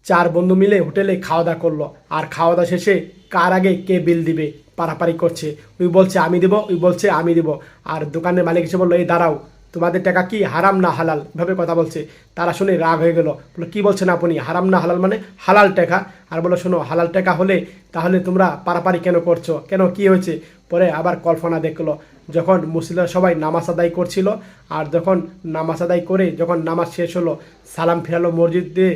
চার বন্ধু মিলে হোটেলে খাওয়া দাওয়া করলো, আর খাওয়া দাওয়া শেষে কার আগে কে বিল দিবে পারাপারি করছে। ওই বলছে আমি দিব, ওই বলছে আমি দিব। আর দোকানের মালিক এসে বললো, এই দাঁড়াও, তোমাদের টাকা কি হারাম না হালাল, এভাবে কথা বলছে। তারা শুনে রাগ হয়ে গেল, বললো কি বলছেন আপনি, হারাম না হালাল মানে হালাল টাকা। আর বললো শোনো, হালাল টাকা হলে তাহলে তোমরা পারাপারি কেন করছো, কেন কি হয়েছে। পরে আবার কল্পনা দেখলো, যখন মুসলিমরা সবাই নামাজ আদায় করছিল, আর যখন নামাজ আদায় করে যখন নামাজ শেষ হলো, সালাম ফিরালো মসজিদে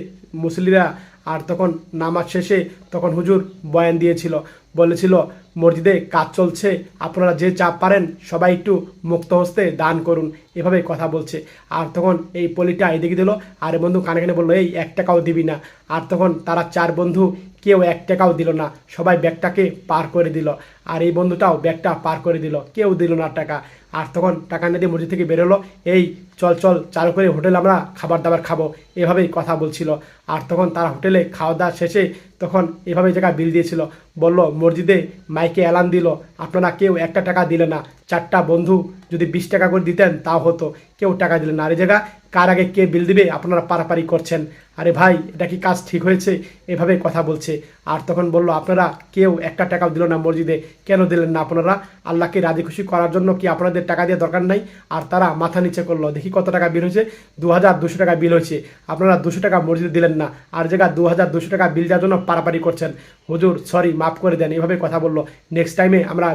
মুসলিরা। আর তখন নামাজ শেষে তখন হুজুর বয়ান দিয়েছিল, বলেছিল মসজিদে কাজ চলছে, আপনারা যে চাপ পারেন সবাই একটু মুক্ত হস্তে দান করুন, এভাবে কথা বলছে। আর তখন এই পলিটা এদিকে দিল, আর বন্ধু কানে কানে বললো, এই 1 টাকাও দিবি না। আর তখন তারা চার বন্ধু কেউ 1 টাকাও দিল না, সবাই ব্যাগটাকে পার করে দিল। আর এই বন্ধুটাও ব্যাগটা পার করে দিল, কেউ দিল না টাকা। আর তখন টাকা না দিয়ে মসজিদ থেকে বেরোলো, এই চল চল চালু করে হোটেলে আমরা খাবার দাবার খাবো, এভাবেই কথা বলছিল। আর তখন তারা হোটেলে খাওয়া দাওয়া শেষে তখন এভাবে জায়গা বিল দিয়েছিল, বলল মসজিদে মাইকে এলান দিল, আপনারা কেউ 1 টাকা দিলে না, 4টা বন্ধু যদি 20 টাকা করে দিতেন তাও হতো, কেউ টাকা দিলেন না। আর এই জায়গা কার আগে কে বিল দিবে আপনারা পারাপারি করছেন, আরে ভাই এটা কি কাজ ঠিক হয়েছে, এভাবে কথা বলছে। আর তখন বলল আপনারা কেউ 1 টাকাও দিল না মসজিদে, কেন দিলেন না আপনারা, আল্লাহকে রাজি খুশি করার জন্য কি আপনাদের টাকা দিয়ে দরকার নাই। আর তারা মাথা নিচে করলো, দেখি কত টাকা বিল হয়েছে, 2200 টাকা বিল হয়েছে, আপনারা 200 টাকা মসজিদে দিলেন না, আর জায়গা 2200 টাকা বিল দেওয়ার জন্য পারাপারি করছেন। হুজুর সরি, মাফ করে দেন, এভাবে কথা বললো। নেক্সট টাইমে আমরা